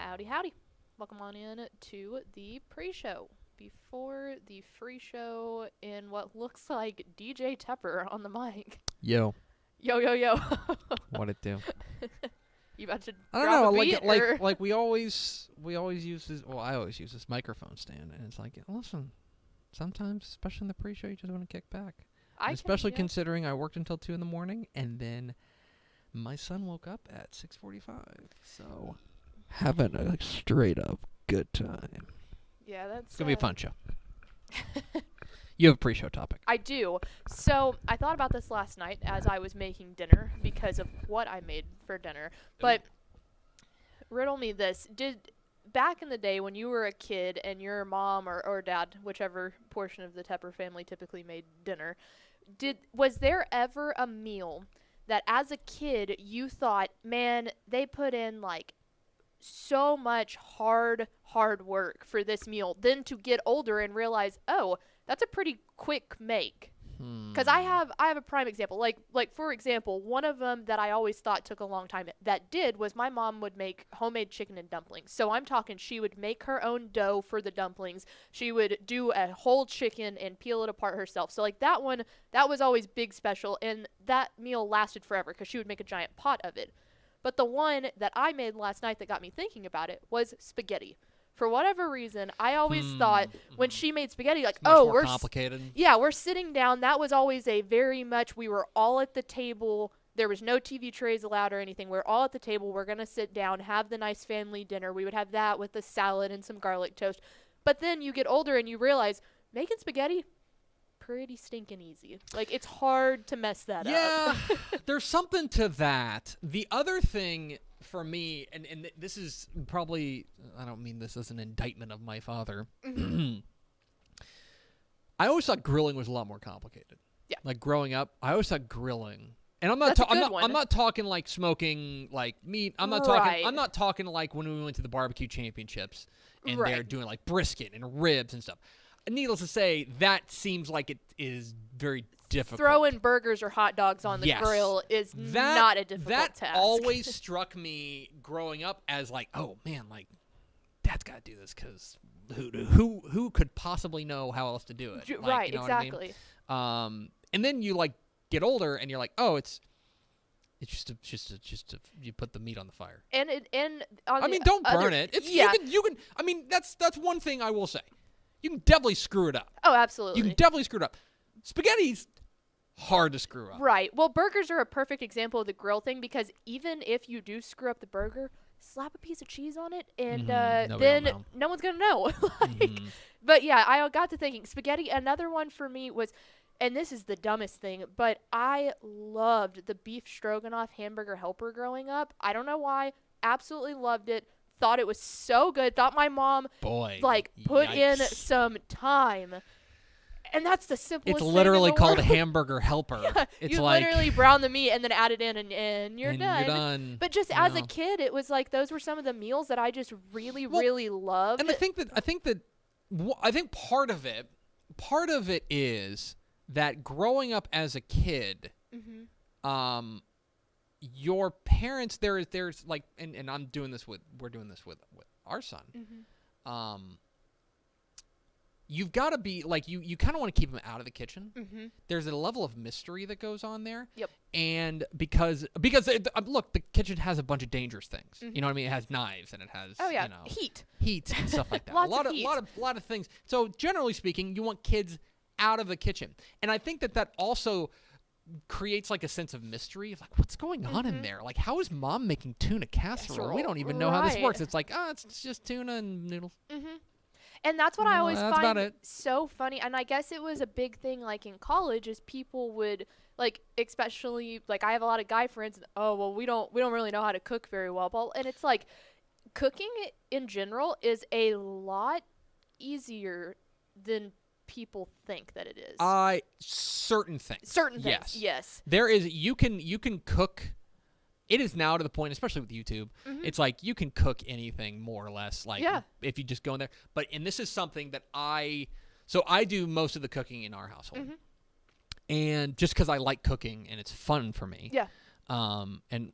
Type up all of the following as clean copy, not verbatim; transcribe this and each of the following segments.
Howdy, howdy. Welcome on in to the pre-show. Before the free show in what looks like DJ Tepper on the mic. Yo. Yo, yo, yo. What it do? You about to I don't drop know, a beat, like we always use this, well, I always use this microphone stand, and it's like, listen, sometimes, especially in the pre-show, you just want to kick back. Especially considering I worked until 2 in the morning, and then my son woke up at 6:45, so having a straight-up good time. Yeah, that's... It's going to be a fun show. You have a pre-show topic. I do. So, I thought about this last night as I was making dinner because of what I made for dinner. But, riddle me this. Back in the day when you were a kid and your mom or dad, whichever portion of the Tepper family typically made dinner, was there ever a meal that as a kid you thought, man, they put in like so much hard work for this meal, then to get older and realize, oh, that's a pretty quick make? Because I have a prime example. Like for example, one of them that I always thought took a long time was my mom would make homemade chicken and dumplings. So I'm talking she would make her own dough for the dumplings. She would do a whole chicken and peel it apart herself. So like that was always big special, and that meal lasted forever because she would make a giant pot of it. But the one that I made last night that got me thinking about it was spaghetti. For whatever reason, I always thought when she made spaghetti, like, we're complicated. Yeah, we're sitting down. That was always a very much, we were all at the table. There was no TV trays allowed or anything. We're all at the table. We're going to sit down, have the nice family dinner. We would have that with a salad and some garlic toast. But then you get older and you realize making spaghetti, pretty stinking easy. Like, it's hard to mess that up. Yeah, there's something to that. The other thing for me, and this is probably, I don't mean this as an indictment of my father. I always thought grilling was a lot more complicated. Yeah. Like growing up, I always thought grilling, and I'm not talking like smoking like meat. I'm not talking like when we went to the barbecue championships and they're doing like brisket and ribs and stuff. Needless to say, that seems like it is very difficult. Throwing burgers or hot dogs on the grill is not a difficult task. That always struck me growing up as like, oh man, like Dad's got to do this because who could possibly know how else to do it? Like, right, you know exactly. What I mean? And then you like get older and you're like, oh, it's just you put the meat on the fire. Don't burn it. You can. I mean, that's one thing I will say. You can definitely screw it up. Oh, absolutely. You can definitely screw it up. Spaghetti's hard to screw up. Right. Well, burgers are a perfect example of the grill thing because even if you do screw up the burger, slap a piece of cheese on it, and then no one's going to know. But yeah, I got to thinking, spaghetti, another one for me was, and this is the dumbest thing, but I loved the beef stroganoff hamburger helper growing up. I don't know why. Absolutely loved it. Thought it was so good. Thought my mom put in some time. And that's the simplest thing. It's literally in the called world. Hamburger Helper. Yeah, it's you like literally brown the meat and then add it in and you're done. You're done. But just as a kid, it was like those were some of the meals that I just really loved. And I think part of it is that growing up as a kid, your parents, there's like, and we're doing this with our son. You've got to be like, you kind of want to keep him out of the kitchen. There's a level of mystery that goes on there. Yep. And because look, the kitchen has a bunch of dangerous things. You know what I mean? It has knives and it has heat and stuff like that. Lots a lot of things. So generally speaking, you want kids out of the kitchen, and I think that also creates like a sense of mystery of like, what's going on in there? Like, how is mom making tuna casserole? We don't even know how this works. It's like, it's just tuna and noodles. And that's what I always find so funny. And I guess it was a big thing like in college is people would like, especially like I have a lot of guy friends. We don't really know how to cook very well. And it's like cooking in general is a lot easier than people think that it is. Certain things. Yes. There is, you can cook. It is now to the point, especially with YouTube, it's like you can cook anything more or less, like if you just go in there. And this is something that I do most of the cooking in our household. And just because I like cooking and it's fun for me. Yeah. And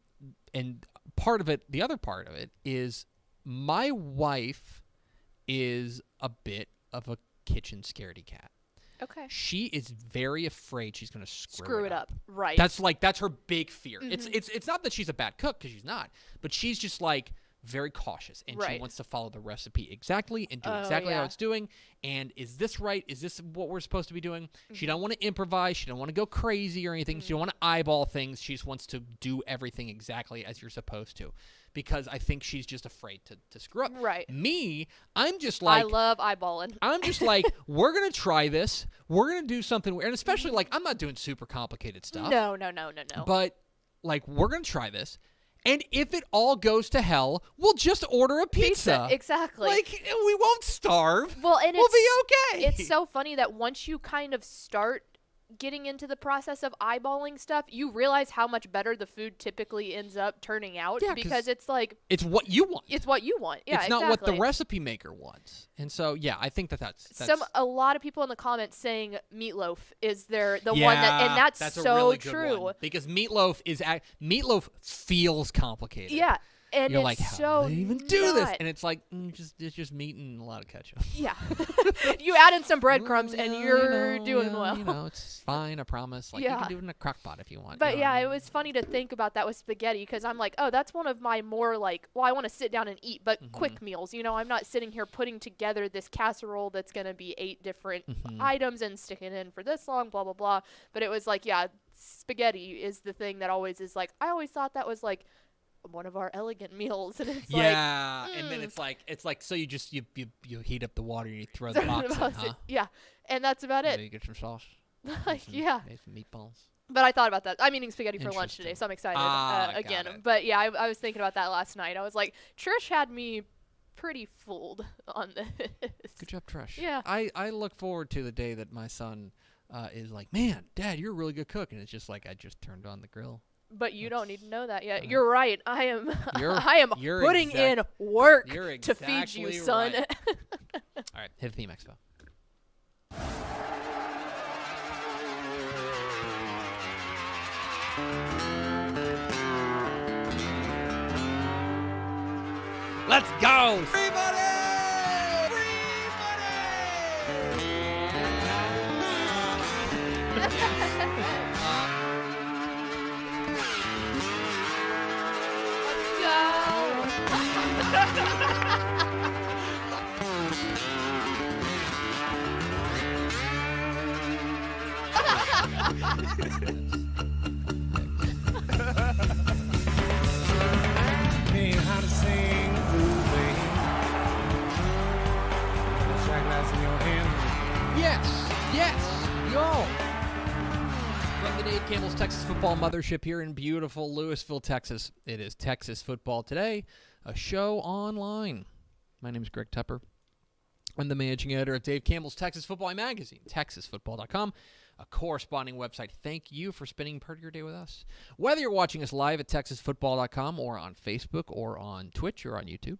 the other part of it is my wife is a bit of a kitchen scaredy cat. Okay. She is very afraid she's going to screw it up. Right. That's her big fear. Mm-hmm. It's not that she's a bad cook, because she's not, but she's just like very cautious, and she wants to follow the recipe exactly and do exactly how it's doing. And is this right? Is this what we're supposed to be doing? Mm-hmm. She don't want to improvise. She don't want to go crazy or anything. Mm-hmm. She don't want to eyeball things. She just wants to do everything exactly as you're supposed to, because I think she's just afraid to screw up. Right. Me, I'm just like, I love eyeballing. I'm just like, we're going to try this. We're going to do something weird. And especially, like, I'm not doing super complicated stuff. No. But, like, we're going to try this. And if it all goes to hell, we'll just order a pizza. Exactly. Like, we won't starve. Well, and we'll be okay. It's so funny that once you kind of start getting into the process of eyeballing stuff, you realize how much better the food typically ends up turning out, because it's like, it's what you want. It's what you want. Yeah, it's not what the recipe maker wants. And so, yeah, I think that's a lot of people in the comments saying meatloaf is the one that, and that's so a really good true. One, because meatloaf feels complicated. Yeah. And you're it's like, how so do they even do this? And it's like, it's just meat and a lot of ketchup. Yeah. You add in some breadcrumbs and you're doing well. You know, it's fine, I promise. Like, you can do it in a crock pot if you want. But it was funny to think about that with spaghetti, because I'm like, oh, that's one of my more like, well, I want to sit down and eat, but quick meals. You know, I'm not sitting here putting together this casserole that's going to be 8 different items and sticking it in for this long, blah, blah, blah. But it was like, yeah, spaghetti is the thing that always is like, I always thought that was like one of our elegant meals, and it's and then it's like so you just you heat up the water and you throw the box in, huh? Yeah, and that's about it. You get some sauce. Like, some meatballs. But I thought about that. I'm eating spaghetti for lunch today, so I'm excited again. But yeah, I was thinking about that last night. I was like, Trish had me pretty fooled on this. Good job, Trish. Yeah. I look forward to the day that my son is like, man, Dad, you're a really good cook, and it's just like, I just turned on the grill. But you don't need to know that yet. You're right. I am putting in work to feed you, son. Right. All right, hit the theme expo. Let's go! Free money! How to sing blues, shot glass in your hand. Yes, yo. From the Dave Campbell's Texas Football Mothership here in beautiful Louisville, Texas. It is Texas Football Today, a show online. My name is Greg Tepper. I'm the managing editor of Dave Campbell's Texas Football magazine, TexasFootball.com, a corresponding website. Thank you for spending part of your day with us. Whether you're watching us live at TexasFootball.com or on Facebook or on Twitch or on YouTube,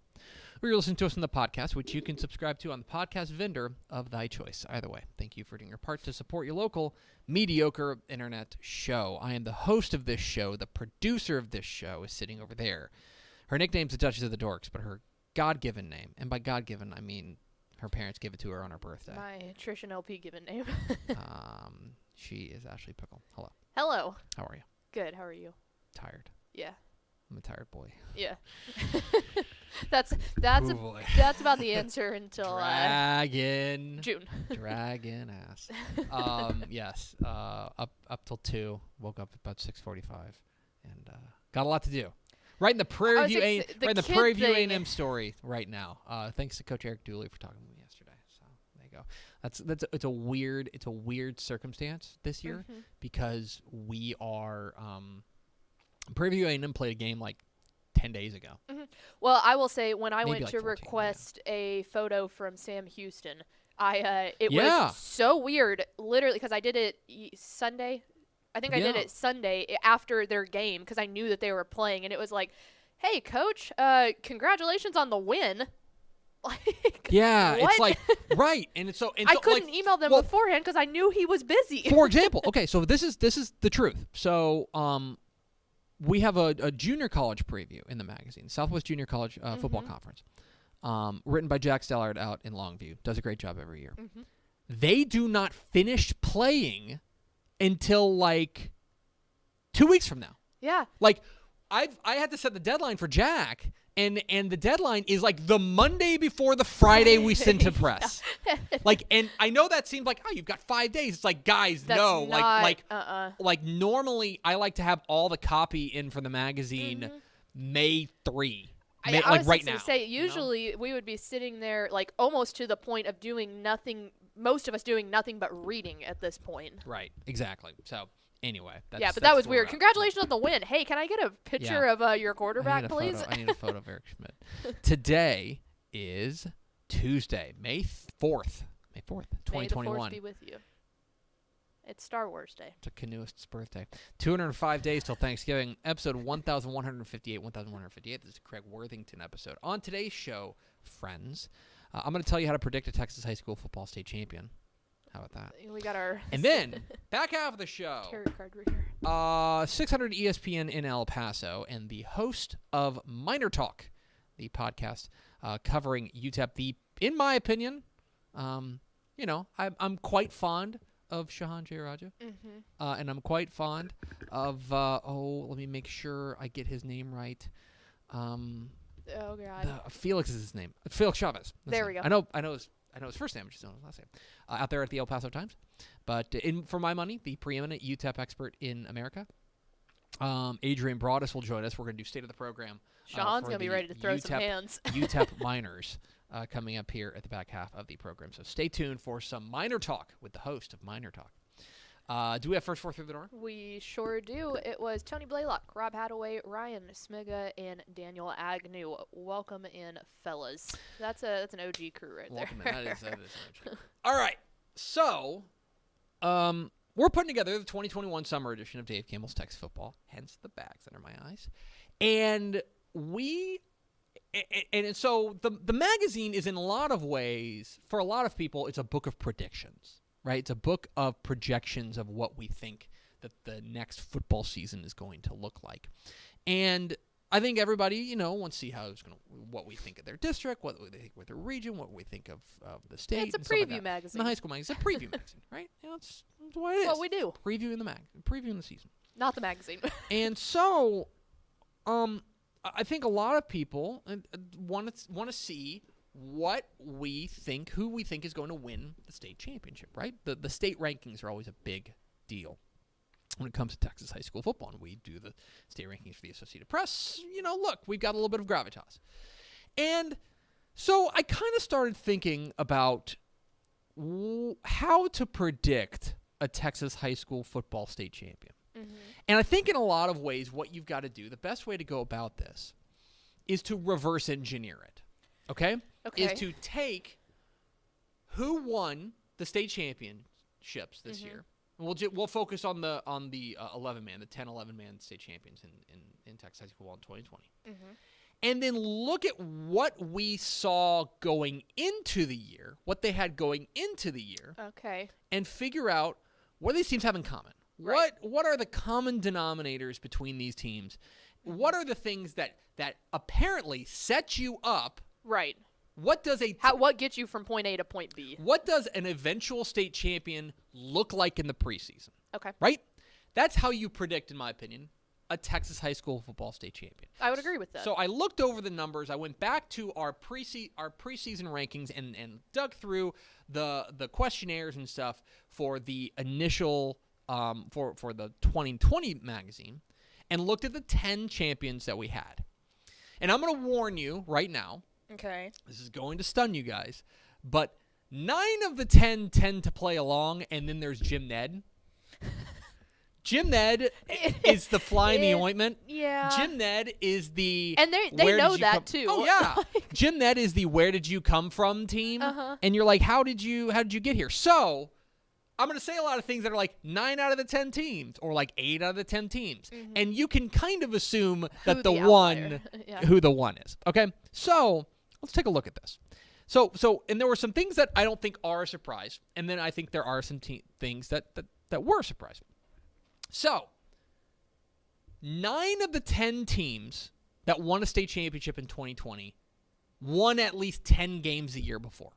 or you're listening to us on the podcast, which you can subscribe to on the podcast vendor of thy choice. Either way, thank you for doing your part to support your local mediocre internet show. I am the host of this show. The producer of this show is sitting over there. Her nickname's the Duchess of the Dorks, but her God-given name, and by God-given, I mean her parents gave it to her on her birthday. My Trish and LP given name. She is Ashley Pickle. Hello. Hello. How are you? Good. How are you? Tired. Yeah. I'm a tired boy. Yeah. that's about the answer until June. Dragon ass. Yes. Up till 2. Woke up about 6:45, and got a lot to do. Right in the Prairie View A&M story right now. Thanks to Coach Eric Dooley for talking to me yesterday. So there you go. It's a weird circumstance this year because we are Prairie View A&M played a game like 10 days ago. Well, I will say when I Maybe went like to 14, request a photo from Sam Houston, it was so weird, literally, because I did it Sunday. I think I did it Sunday after their game because I knew that they were playing, and it was like, "Hey, coach, congratulations on the win." Like, yeah, what? It's like right, and so I couldn't email them beforehand because I knew he was busy. For example, okay, so this is the truth. So, we have a junior college preview in the magazine, Southwest Junior College Football Conference, written by Jack Stellard out in Longview. Does a great job every year. They do not finish playing until like 2 weeks from now. Yeah. Like I had to set the deadline for Jack, and the deadline is like the Monday before the Friday we send to press. Like, and I know that seems like, oh, you've got 5 days. It's like, guys, That's no, not, like normally I like to have all the copy in for the magazine May 3. I was right gonna now. say, usually we would be sitting there like almost to the point of doing nothing. Most of us doing nothing but reading at this point. Right, exactly. So anyway, but that was weird. Congratulations on the win. Hey, can I get a picture of your quarterback, please? I need a photo of Eric Schmidt. Today is Tuesday, May 4th. May 4th, 2021. May the Force be with you. It's Star Wars Day. It's a canoeist's birthday. 205 days till Thanksgiving. Episode 1158. 1158. This is a Craig Worthington episode. On today's show, friends, I'm going to tell you how to predict a Texas high school football state champion. How about that? We got our... And then, back half of the show, tarot card reader. 600 ESPN in El Paso, and the host of Minor Talk, the podcast covering UTEP. In my opinion, I'm quite fond of Shahan Jayaraja, and I'm quite fond of, let me make sure I get his name right. Oh, God. Felix is his name. Felix Chavez. There we go. I know his first name, just don't know his last name. Out there at the El Paso Times. But for my money, the preeminent UTEP expert in America, Adrian Broaddus will join us. We're going to do State of the Program. Shahan's going to be ready to throw some hands. UTEP minors coming up here at the back half of the program. So stay tuned for some Minor Talk with the host of Minor Talk. Do we have first four through the door? We sure do. It was Tony Blaylock, Rob Hadaway, Ryan Smiga, and Daniel Agnew. Welcome in, fellas. That's an OG crew right Welcome there. in. That is an OG crew. All right. So, we're putting together the 2021 summer edition of Dave Campbell's Texas Football, hence the bags under my eyes. And so the magazine is in a lot of ways, for a lot of people, it's a book of predictions. Right, it's a book of projections of what we think that the next football season is going to look like, and I think everybody, wants to see what we think of their district, what we think of their region, what we think of the state. It's a preview magazine. The high school magazine. It's a preview magazine, right? It's what it is. What we do. Previewing the season. Not the magazine. And so, I think a lot of people want to see who we think is going to win the state championship, right? The state rankings are always a big deal when it comes to Texas high school football, and we do the state rankings for the Associated Press. Look, we've got a little bit of gravitas. And so I kind of started thinking about how to predict a Texas high school football state champion. And I think in a lot of ways what you've got to do, the best way to go about this is to reverse engineer it. Okay? Is to take who won the state championships this year. And we'll focus on the 11-man, the 10-11-man state champions in Texas high school football in 2020. And then look at what we saw going into the year, what they had going into the year. Okay. And figure out what do these teams have in common. Right. What are the common denominators between these teams? What are the things that apparently set you up? Right. What gets you from point A to point B? What does an eventual state champion look like in the preseason? Okay. Right? That's how you predict, in my opinion, a Texas high school football state champion. I would agree with that. So I looked over the numbers. I went back to our preseason rankings and dug through the questionnaires and stuff for the initial for the 2020 magazine and looked at the 10 champions that we had. And I'm going to warn you right now. Okay. This is going to stun you guys, but 9 of the 10 tend to play along, and then there's Jim Ned. Jim Ned is the fly in the ointment. Yeah. Jim Ned is the and they know that too. Oh yeah. Jim Ned is the where did you come from team, and you're like, how did you get here? So I'm going to say a lot of things that are like 9 out of the 10 teams or like 8 out of the 10 teams, and you can kind of assume that who the one is. Okay, so let's take a look at this. So, and there were some things that I don't think are a surprise, and then I think there are some things that were a surprise. So, 9 of the 10 teams that won a state championship in 2020 won at least 10 games the year before.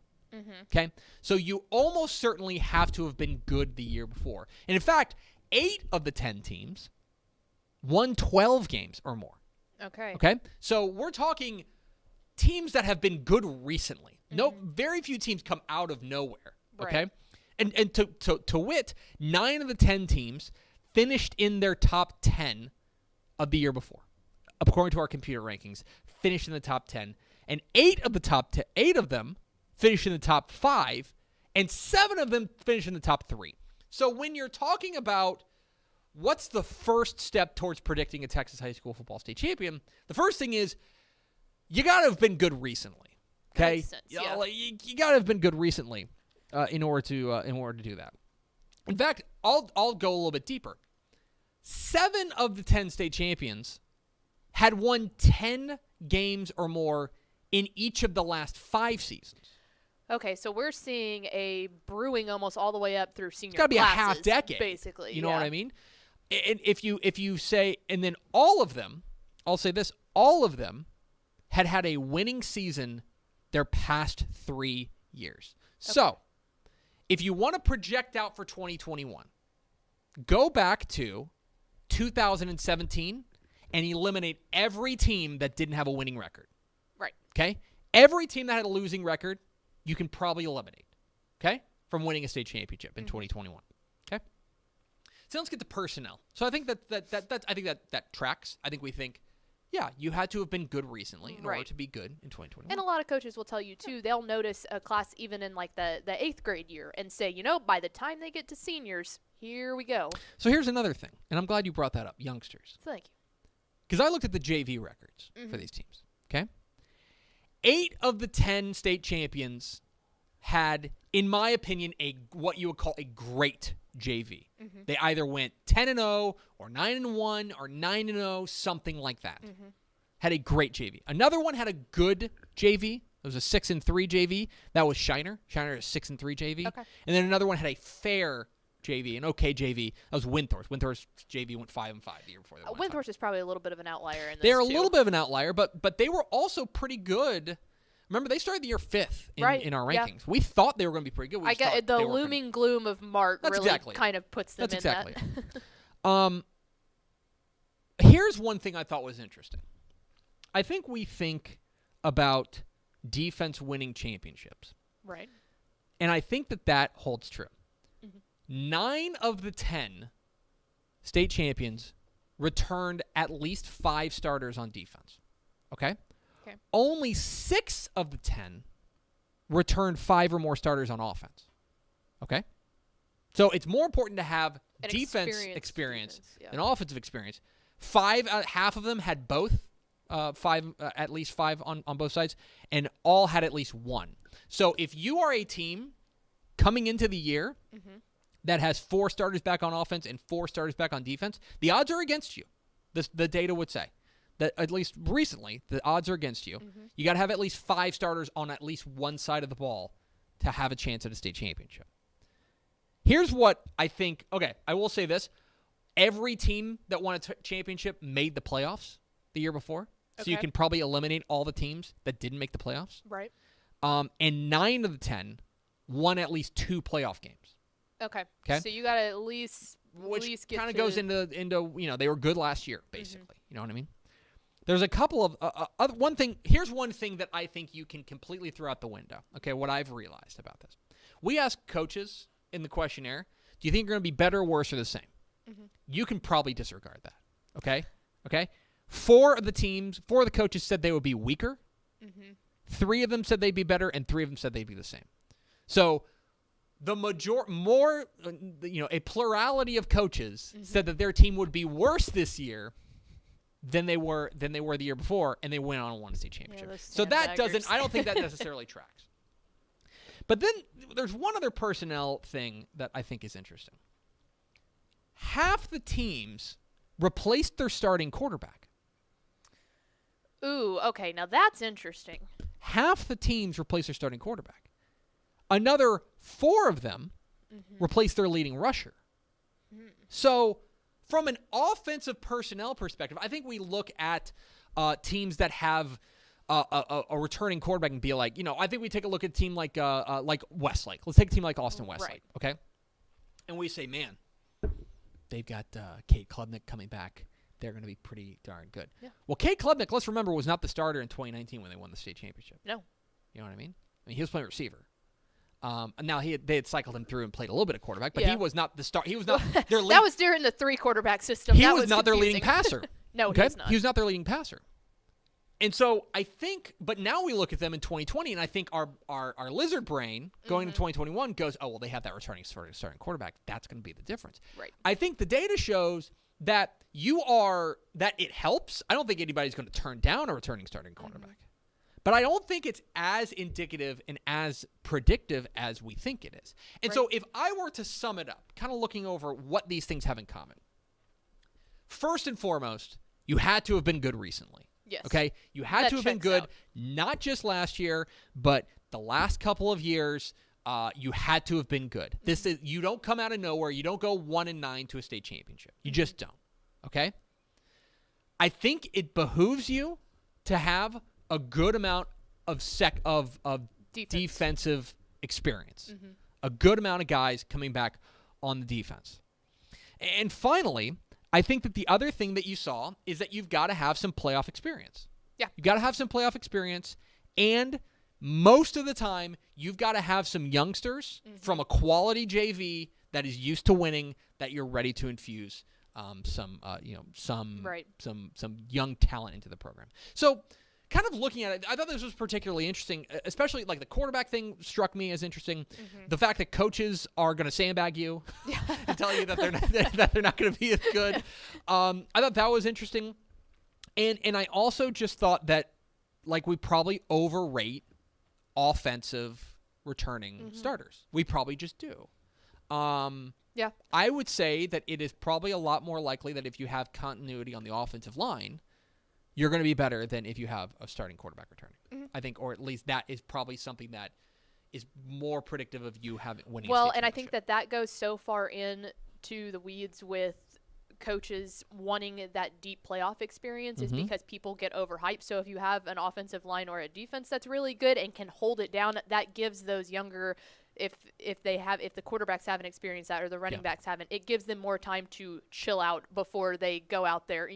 Okay? So you almost certainly have to have been good the year before. And in fact, 8 of the 10 teams won 12 games or more. Okay? So we're talking teams that have been good recently. Very few teams come out of nowhere. Okay? Right. And to wit, 9 of the 10 teams finished in their top 10 of the year before. According to our computer rankings, finished in the top 10. And 8 of them finished in the top 5, and 7 of them finished in the top 3. So when you're talking about what's the first step towards predicting a Texas high school football state champion, the first thing is you got to have been good recently. Okay? Makes sense, yeah. You got to have been good recently in order to do that. In fact, I'll go a little bit deeper. 7 of the 10 state champions had won 10 games or more in each of the last 5 seasons. Okay, so we're seeing a brewing almost all the way up through senior It's got to be classes, a half decade, basically. You know what I mean? And if you say, and then all of them, I'll say this: all of them had a winning season their past 3 years. Okay. So, if you want to project out for 2021, go back to 2017 and eliminate every team that didn't have a winning record. Right. Okay? Every team that had a losing record, you can probably eliminate, okay, from winning a state championship in 2021. Okay? So let's get to personnel. So I think that tracks. I think we think, yeah, you had to have been good recently in order to be good in 2021. And a lot of coaches will tell you, too, they'll notice a class even in, like, the 8th grade year and say, by the time they get to seniors, here we go. So here's another thing, and I'm glad you brought that up, youngsters. Thank you. Because I looked at the JV records for these teams, okay? 8 of the 10 state champions had, in my opinion, what you would call a great JV. They either went 10-0 or 9-1 or 9-0, something like that. Had a great JV. Another one had a good JV. It was a 6-3 JV. That was Shiner. Shiner had a 6-3 JV. Okay. And then another one had a fair JV, an okay JV. That was Windthorst. Windthorst's JV went 5-5 the year before. Windthorst is probably a little bit of an outlier in this. They're a little bit of an outlier, but they were also pretty good. Remember, they started the year 5th in our rankings. Yeah. We thought they were going to be pretty good. I get the looming gloom of Mart really kind of puts them in that. That. Here's one thing I thought was interesting. I think we think about defense winning championships. Right. And I think that holds true. 9 of the 10 state champions returned at least 5 starters on defense. Okay? Only 6 of the 10 returned 5 or more starters on offense. Okay? So it's more important to have defense experience than offensive experience. 5, half of them had both, at least 5 on both sides, and all had at least 1. So if you are a team coming into the year that has 4 starters back on offense and 4 starters back on defense, the odds are against you. The data would say that, at least recently, the odds are against you. You got to have at least 5 starters on at least one side of the ball to have a chance at a state championship. Here's what I think. Okay, I will say this. Every team that won a championship made the playoffs the year before. So you can probably eliminate all the teams that didn't make the playoffs. Right. And 9 of the 10 won at least 2 playoff games. Okay. So you got to at least get kind of goes into they were good last year, basically. You know what I mean? There's a couple of one thing. Here's one thing that I think you can completely throw out the window. Okay, what I've realized about this. We asked coaches in the questionnaire, do you think you're going to be better, worse, or the same? You can probably disregard that. Okay? 4 of the coaches said they would be weaker. 3 of them said they'd be better, and 3 of them said they'd be the same. So the a plurality of coaches said that their team would be worse this year than they were the year before, and they went on and won a state championship. Yeah, so that I don't think that necessarily tracks. But then there's one other personnel thing that I think is interesting. Half the teams replaced their starting quarterback. Ooh, okay, now that's interesting. Half the teams replaced their starting quarterback. Another 4 of them replaced their leading rusher. So from an offensive personnel perspective, I think we look at teams that have a returning quarterback and be like, I think we take a look at a team like Westlake. Let's take a team like Austin Westlake, Right. okay? And we say, man, they've got Cade Klubnik coming back. They're going to be pretty darn good. Yeah. Well, Cade Klubnik, let's remember, was not the starter in 2019 when they won the state championship. No. You know what I mean? He was playing receiver. Now they had cycled him through and played a little bit of quarterback, but he was not the start. He was not their lead. That was during the 3-quarterback system. He that was not confusing. their leading passer. No, okay? he was not. He was not their leading passer. And so I think, but now we look at them in 2020, and I think our lizard brain going to 2021 goes, oh, well, they have that returning starting quarterback. That's going to be the difference. Right. I think the data shows that that it helps. I don't think anybody's going to turn down a returning starting quarterback. But I don't think it's as indicative and as predictive as we think it is. And so if I were to sum it up, kind of looking over what these things have in common, first and foremost, you had to have been good recently. Yes. Okay? You had That to have been checks good, out. not just last year, but the last couple of years. You had to have been good. This is you don't come out of nowhere. You don't go 1-9 to a state championship. You just don't. Okay? I think it behooves you to have a good amount of defensive experience. A good amount of guys coming back on the defense. And finally, I think that the other thing that you saw is that you've got to have some playoff experience. Yeah. You've got to have some playoff experience, and most of the time, you've got to have some youngsters from a quality JV that is used to winning that you're ready to infuse some young talent into the program. So, kind of looking at it, I thought this was particularly interesting, especially like the quarterback thing struck me as interesting. The fact that coaches are going to sandbag you and tell you that they're not going to be as good. I thought that was interesting, and I also just thought that like we probably overrate offensive returning starters. We probably just do. Yeah. I would say that it is probably a lot more likely that if you have continuity on the offensive line, you're going to be better than if you have a starting quarterback returning. I think, or at least that is probably something that is more predictive of you winning. Well, a state and I think championship. that goes so far into the weeds with coaches wanting that deep playoff experience is because people get overhyped. So if you have an offensive line or a defense that's really good and can hold it down, that gives those younger, if the quarterbacks haven't experienced that or the running backs haven't, it gives them more time to chill out before they go out there,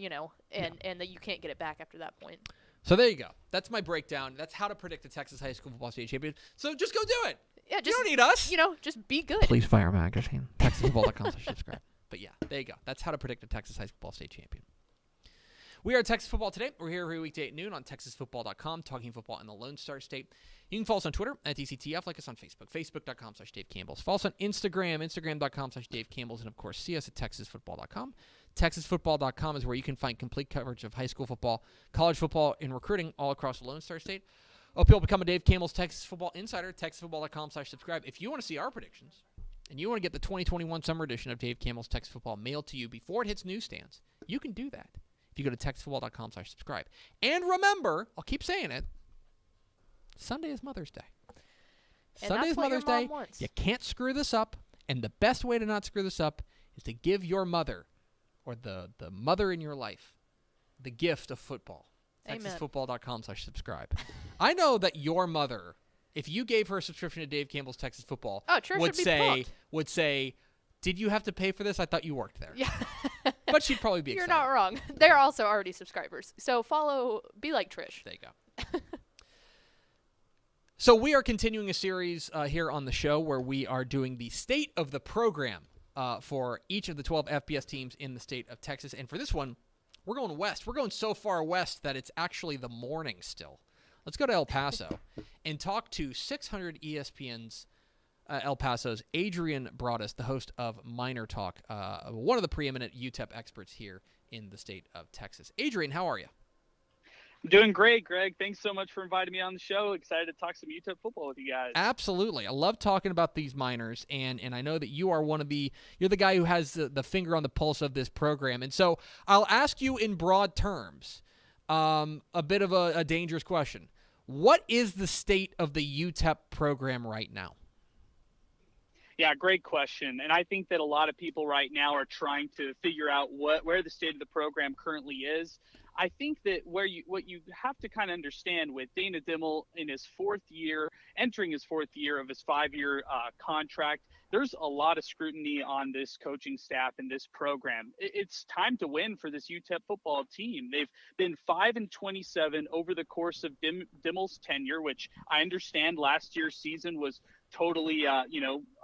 and that you can't get it back after that point. So there you go. That's my breakdown. That's how to predict the Texas High School Football State Champion. So just go do it. Yeah, You just don't need us. Just be good. Please fire magazine. TexasFootball.com/subscribe. But yeah, there you go. That's how to predict the Texas High School Football State Champion. We are Texas Football Today. We're here every weekday at noon on TexasFootball.com, talking football in the Lone Star State. You can follow us on Twitter at TCTF, like us on Facebook, Facebook.com/Dave Campbell's. Follow us on Instagram, Instagram.com/Dave Campbell's, and of course, see us at TexasFootball.com. TexasFootball.com is where you can find complete coverage of high school football, college football, and recruiting all across the Lone Star State. Hope you'll become a Dave Campbell's Texas Football Insider, TexasFootball.com/subscribe. If you want to see our predictions, and you want to get the 2021 summer edition of Dave Campbell's Texas Football mailed to you before it hits newsstands, you can do that if you go to TexasFootball.com/subscribe. And remember, I'll keep saying it, Sunday is Mother's Day. And Sunday that's is what your Mother's mom Day. wants. You can't screw this up, and the best way to not screw this up is to give your mother, or the mother in your life, the gift of football. Amen. TexasFootball.com/subscribe. I know that your mother, if you gave her a subscription to Dave Campbell's Texas Football, Trish would say, did you have to pay for this? I thought you worked there. Yeah. But she'd probably be You're excited. not wrong. They're also already subscribers. So be like Trish. There you go. So we are continuing a series here on the show where we are doing the state of the program for each of the 12 FBS teams in the state of Texas. And for this one, we're going west. We're going so far west that it's actually the morning still. Let's go to El Paso and talk to 600 ESPN's El Paso's Adrian Broaddus, the host of Minor Talk, one of the preeminent UTEP experts here in the state of Texas. Adrian, how are you? I'm doing great, Greg. Thanks so much for inviting me on the show. Excited to talk some UTEP football with you guys. Absolutely. I love talking about these minors, and I know that you are you're the guy who has the finger on the pulse of this program. And so I'll ask you in broad terms, a bit of a dangerous question. What is the state of the UTEP program right now? Yeah, great question. And I think that a lot of people right now are trying to figure out where the state of the program currently is. I think that what you have to kind of understand with Dana Dimmel in his entering his fourth year of his 5-year contract, there's a lot of scrutiny on this coaching staff and this program. It's time to win for this UTEP football team. They've been 5-27 over the course of Dimmel's tenure, which I understand last year's season was totally,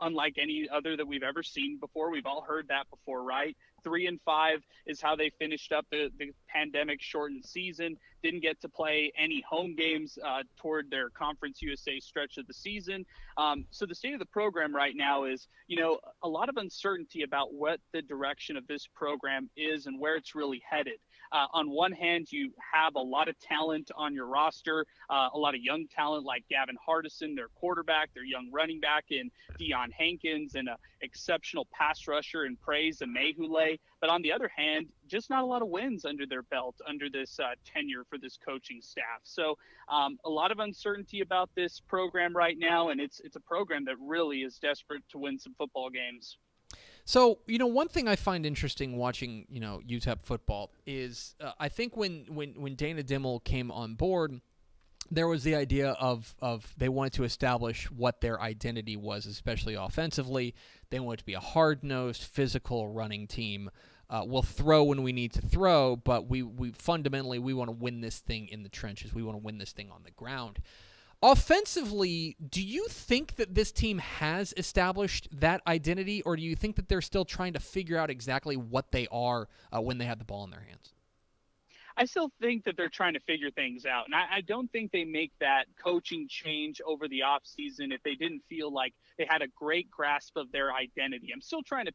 unlike any other that we've ever seen before. We've all heard that before, right? 3-5 is how they finished up the pandemic shortened season. Didn't get to play any home games toward their Conference USA stretch of the season. So the state of the program right now is, a lot of uncertainty about what the direction of this program is and where it's really headed. On one hand, you have a lot of talent on your roster, a lot of young talent like Gavin Hardison, their quarterback, their young running back in Deion Hankins, and an exceptional pass rusher in Praise Amehule. But on the other hand, just not a lot of wins under their belt under this tenure for this coaching staff. So a lot of uncertainty about this program right now, and it's a program that really is desperate to win some football games. So, one thing I find interesting watching, UTEP football is I think when Dana Dimmel came on board, there was the idea of they wanted to establish what their identity was, especially offensively. They wanted to be a hard-nosed, physical running team. We'll throw when we need to throw, but we fundamentally want to win this thing in the trenches. We want to win this thing on the ground. Offensively, do you think that this team has established that identity, or do you think that they're still trying to figure out exactly what they are when they have the ball in their hands? I still think that they're trying to figure things out. And I don't think they make that coaching change over the offseason if they didn't feel like they had a great grasp of their identity. I'm still trying to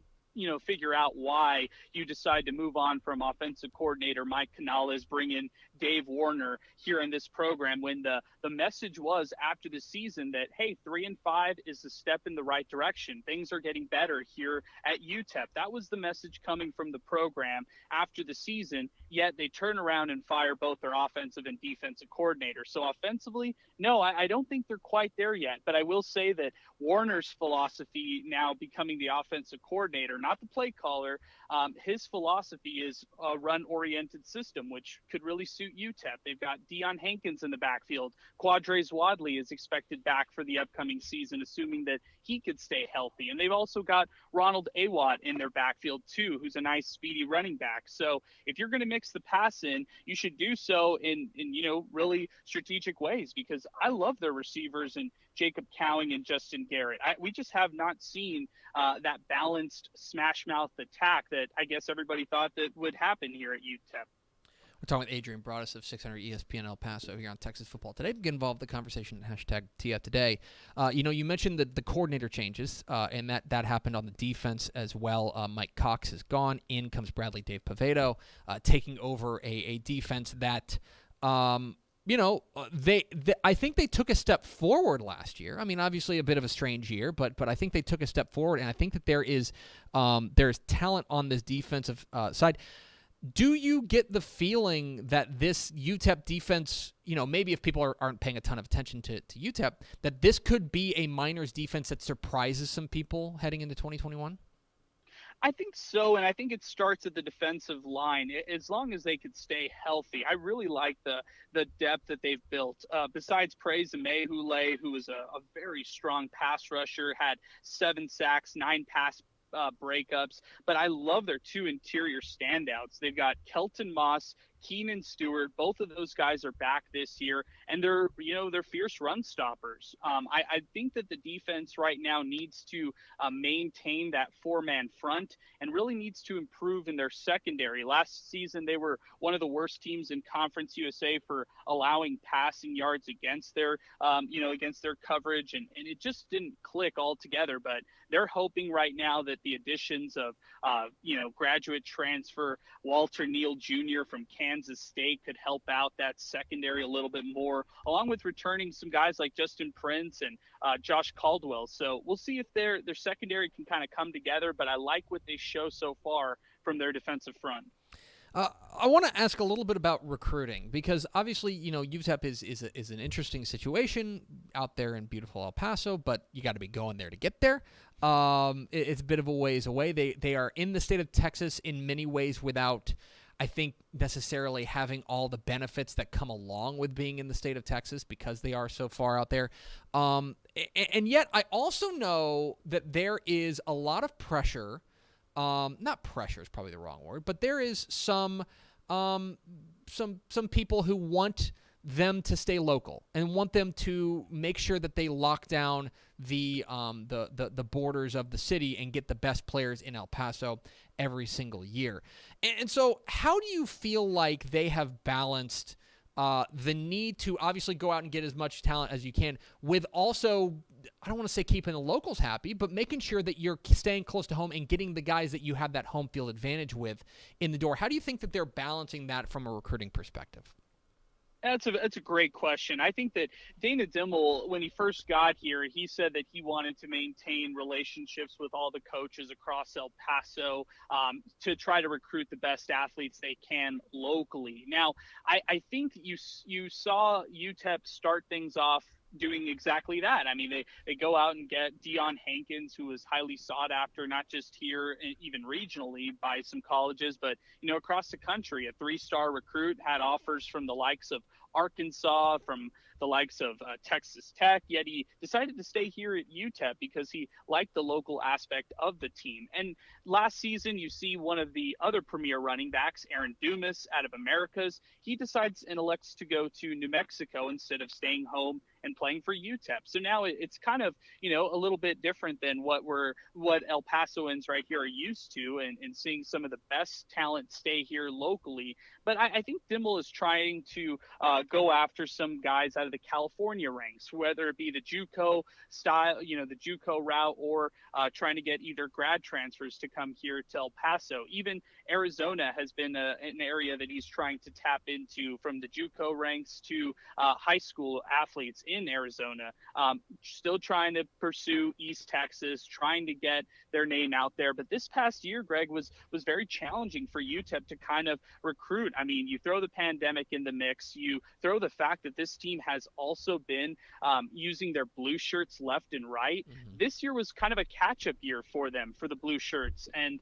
figure out why you decide to move on from offensive coordinator Mike Canales, bring in Dave Warner here in this program when the message was after the season that, hey, 3-5 is a step in the right direction. Things are getting better here at UTEP. That was the message coming from the program after the season, yet they turn around and fire both their offensive and defensive coordinators. So offensively, no, I don't think they're quite there yet. But I will say that Warner's philosophy now becoming the offensive coordinator, not the play caller, his philosophy is a run-oriented system, which could really suit UTEP. They've got Deion Hankins in the backfield. Quadres Wadley is expected back for the upcoming season, assuming that he could stay healthy. And they've also got Ronald Awad in their backfield, too, who's a nice, speedy running back. So if you're going to mix the pass in, you should do so in really strategic ways, because I love their receivers and Jacob Cowing and Justin Garrett. We just have not seen that balanced smash mouth attack that I guess everybody thought that would happen here at UTEP. We're talking with Adrian Broaddus of 600 ESPN El Paso here on Texas Football Today. Get involved in the conversation at #TF Today. You mentioned the coordinator changes, and that happened on the defense as well. Mike Cox is gone. In comes Bradley Dave Pavedo, taking over a defense that I think they took a step forward last year. I mean, obviously a bit of a strange year, but I think they took a step forward, and I think that there's talent on this defensive side. Do you get the feeling that this UTEP defense, maybe if people aren't paying a ton of attention to UTEP, that this could be a Miners defense that surprises some people heading into 2021? I think so, and I think it starts at the defensive line. As long as they could stay healthy, I really like the depth that they've built. Besides Praise Amehule, who is a very strong pass rusher, had 7 sacks, 9 pass breakups, but I love their 2 interior standouts. They've got Kelton Moss, Keenan Stewart. Both of those guys are back this year, and they're fierce run stoppers. I think that the defense right now needs to maintain that 4-man front and really needs to improve in their secondary. Last season, they were one of the worst teams in Conference USA for allowing passing yards against their coverage, and it just didn't click altogether. But they're hoping right now that the additions of graduate transfer Walter Neal Jr. from Kansas State could help out that secondary a little bit more, along with returning some guys like Justin Prince and Josh Caldwell. So we'll see if their secondary can kind of come together, but I like what they show so far from their defensive front. I want to ask a little bit about recruiting because obviously, UTEP is an interesting situation out there in beautiful El Paso, but you got to be going there to get there. It's a bit of a ways away. They are in the state of Texas in many ways without, I think, necessarily having all the benefits that come along with being in the state of Texas because they are so far out there. And yet I also know that there is a lot of pressure. Not pressure is probably the wrong word, but there is some people who want them to stay local and want them to make sure that they lock down the borders of the city and get the best players in El Paso every single year. And so how do you feel like they have balanced the need to obviously go out and get as much talent as you can with also, I don't want to say keeping the locals happy, but making sure that you're staying close to home and getting the guys that you have that home field advantage with in the door? How do you think that they're balancing that from a recruiting perspective? That's a great question. I think that Dana Dimmel, when he first got here, he said that he wanted to maintain relationships with all the coaches across El Paso to try to recruit the best athletes they can locally. Now, I think you saw UTEP start things off doing exactly that. I mean, they go out and get Dion Hankins, who was highly sought after, not just here, even regionally by some colleges, but, across the country. A 3-star recruit, had offers from the likes of Arkansas, from the likes of Texas Tech, yet he decided to stay here at UTEP because he liked the local aspect of the team. And last season, you see one of the other premier running backs, Aaron Dumas, out of Americas. He decides and elects to go to New Mexico instead of staying home and playing for UTEP. So now it's kind of, a little bit different than what El Pasoans right here are used to, and seeing some of the best talent stay here locally. But I think Dimmel is trying to go after some guys out of the California ranks, whether it be the JUCO style, the JUCO route, or trying to get either grad transfers to come here to El Paso. Even Arizona has been an area that he's trying to tap into, from the JUCO ranks to high school athletes in Arizona. Still trying to pursue East Texas, trying to get their name out there. But this past year, Greg, was very challenging for UTEP to kind of recruit. I mean, you throw the pandemic in the mix, you throw the fact that this team has also been using their blue shirts left and right. Mm-hmm. This year was kind of a catch-up year for them, for the blue shirts. And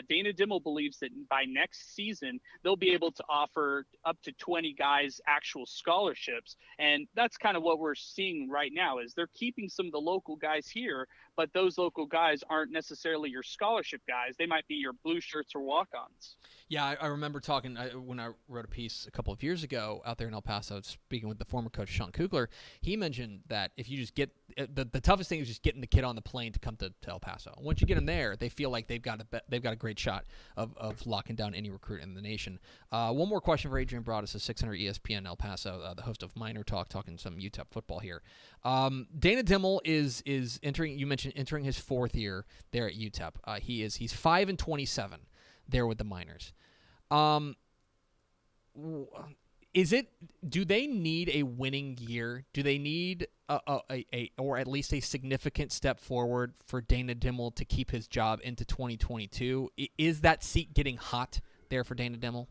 Dana Dimmel believes that by next season, they'll be able to offer up to 20 guys actual scholarships. And that's kind of what we're seeing right now, is they're keeping some of the local guys here, but those local guys aren't necessarily your scholarship guys. They might be your blue shirts or walk-ons. Yeah, I remember talking when I wrote a piece a couple of years ago out there in El Paso, speaking with the former coach Sean Kugler. He mentioned that if you just get the toughest thing is just getting the kid on the plane to come to El Paso. Once you get them there, they feel like they've got a great shot of locking down any recruit in the nation. One more question for Adrian Broaddus of 600 ESPN El Paso, the host of Minor Talk, talking some UTEP football here. Dana Dimmel is entering. You mentioned entering his 4th year there at UTEP. He's 5-27 there with the Miners. Do they need a winning year? Do they need a or at least a significant step forward for Dana Dimmel to keep his job into 2022? Is that seat getting hot there for Dana Dimmel?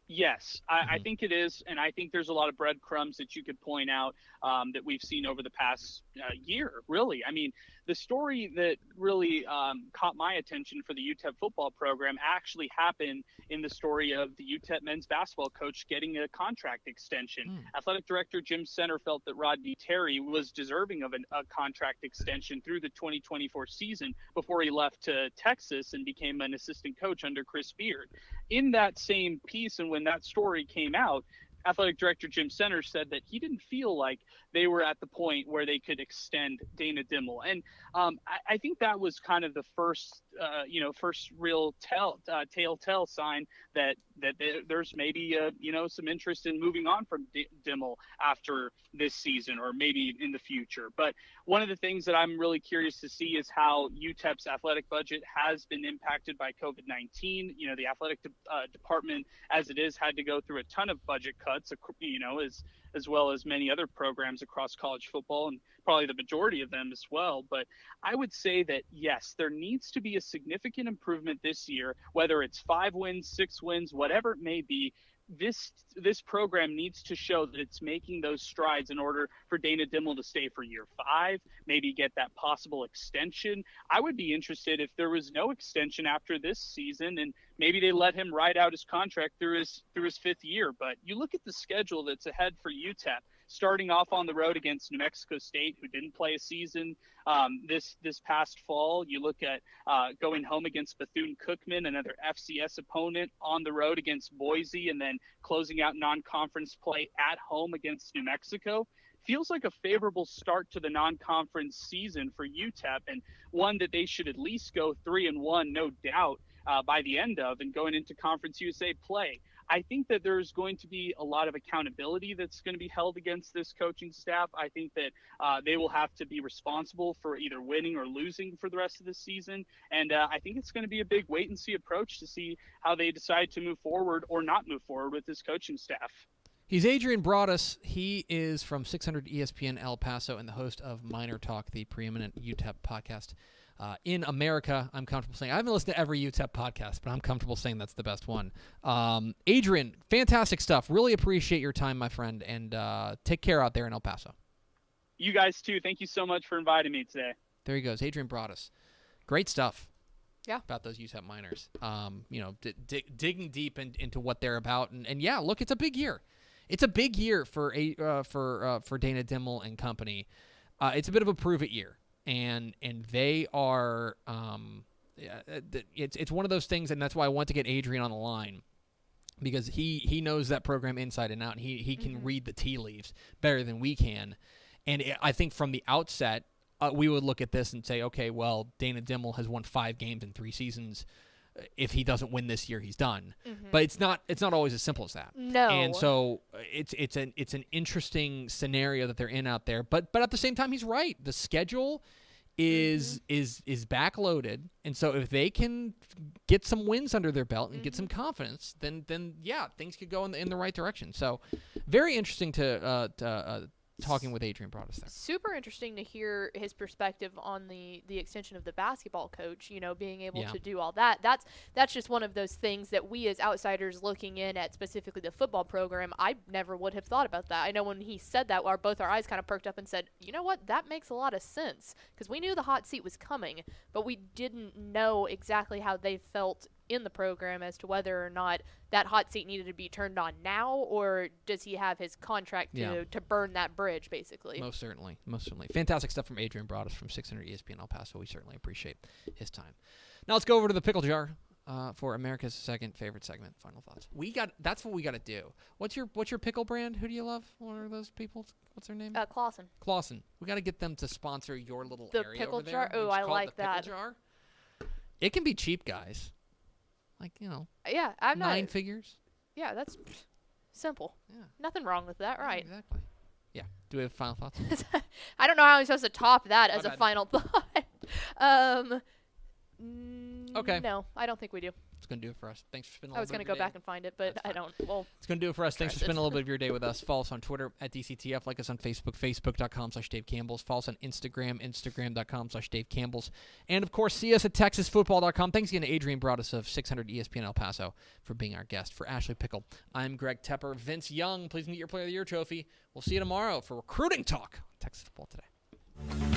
Yes, I think it is, and I think there's a lot of breadcrumbs that you could point out that we've seen over the past year, really. I mean, the story that really caught my attention for the UTEP football program actually happened in the story of the UTEP men's basketball coach getting a contract extension. Athletic director Jim Center felt that Rodney Terry was deserving of a contract extension through the 2024 season before he left to Texas and became an assistant coach under Chris Beard. In that same piece, and when that story came out, athletic director Jim Center said that he didn't feel like they were at the point where they could extend Dana Dimmel. And I think that was kind of the first real telltale sign that there's maybe, some interest in moving on from Dimmel after this season, or maybe in the future. But one of the things that I'm really curious to see is how UTEP's athletic budget has been impacted by COVID-19. The athletic department, as it is, had to go through a ton of budget cuts, as well as many other programs across college football, and probably the majority of them as well. But I would say that, yes, there needs to be a significant improvement this year, whether it's 5 wins, 6 wins, whatever it may be. This program needs to show that it's making those strides in order for Dana Dimel to stay for year 5, maybe get that possible extension. I would be interested if there was no extension after this season, and maybe they let him ride out his contract through his 5th year. But you look at the schedule that's ahead for UTEP, starting off on the road against New Mexico State, who didn't play a season this past fall. You look at going home against Bethune-Cookman, another FCS opponent, on the road against Boise, and then closing out non-conference play at home against New Mexico. Feels like a favorable start to the non-conference season for UTEP, and one that they should at least go 3-1, no doubt, by the end of, and going into Conference USA play. I think that there's going to be a lot of accountability that's going to be held against this coaching staff. I think that they will have to be responsible for either winning or losing for the rest of the season. And I think it's going to be a big wait-and-see approach to see how they decide to move forward or not move forward with this coaching staff. He's Adrian Broaddus. He is from 600 ESPN El Paso and the host of Miner Talk, the preeminent UTEP podcast in America. I'm comfortable saying I haven't listened to every UTEP podcast, but I'm comfortable saying that's the best one. Adrian, fantastic stuff. Really appreciate your time, my friend, and take care out there in El Paso. You guys too. Thank you so much for inviting me today. There he goes, Adrian Broaddus. Great stuff. Yeah. About those UTEP Miners. Digging deep into what they're about, and yeah, look, it's a big year. It's a big year for Dana Dimel and company. It's a bit of a prove it year. And they are it's one of those things, and that's why I want to get Adrian on the line, because he knows that program inside and out, and he can read the tea leaves better than we can. And I think from the outset, we would look at this and say, okay, well, Dana Dimel has won 5 games in 3 seasons. If he doesn't win this year, he's done. But it's not always as simple as that. No. And so it's an interesting scenario that they're in out there. But at the same time, he's right. The schedule is backloaded, and so if they can get some wins under their belt and get some confidence, then yeah, things could go in the right direction. So very interesting to talking with Adrian Broaddus there. Super interesting to hear his perspective on the extension of the basketball coach, being able to do all that. That's just one of those things that we as outsiders looking in at specifically the football program, I never would have thought about that. I know when he said that, both our eyes kind of perked up and said, you know what, that makes a lot of sense, because we knew the hot seat was coming, but we didn't know exactly how they felt in the program as to whether or not that hot seat needed to be turned on now, or does he have his contract to burn that bridge, basically. Most certainly. Fantastic stuff from Adrian Broaddus from 600 ESPN El Paso. We certainly appreciate his time. Now let's go over to the pickle jar for America's second favorite segment, Final Thoughts. That's what we got to do. What's your pickle brand? Who do you love? What are those people? What's their name? Clausen. We got to get them to sponsor your little area pickle over there. jar? Oh, I like that. Pickle jar. It can be cheap, guys. Yeah, I'm 9 figures. Yeah, that's simple. Yeah. Nothing wrong with that, right? Exactly. Yeah. Do we have final thoughts? I don't know how I'm supposed to top that as a final thought. Okay. No, I don't think we do. It's going to do it for us. Thanks for spending a I little was bit going to go back and find it, but I don't. Well, it's going to do it for us. Thanks for spending a little bit of your day with us. Follow us on Twitter at DCTF. Like us on Facebook, facebook.com/Dave Campbell's. Follow us on Instagram, instagram.com/Dave Campbell's. And, of course, see us at texasfootball.com. Thanks again to Adrian Broaddus of 600 ESPN El Paso for being our guest. For Ashley Pickle, I'm Greg Tepper. Vince Young, please meet your Player of the Year trophy. We'll see you tomorrow for Recruiting Talk on Texas Football Today.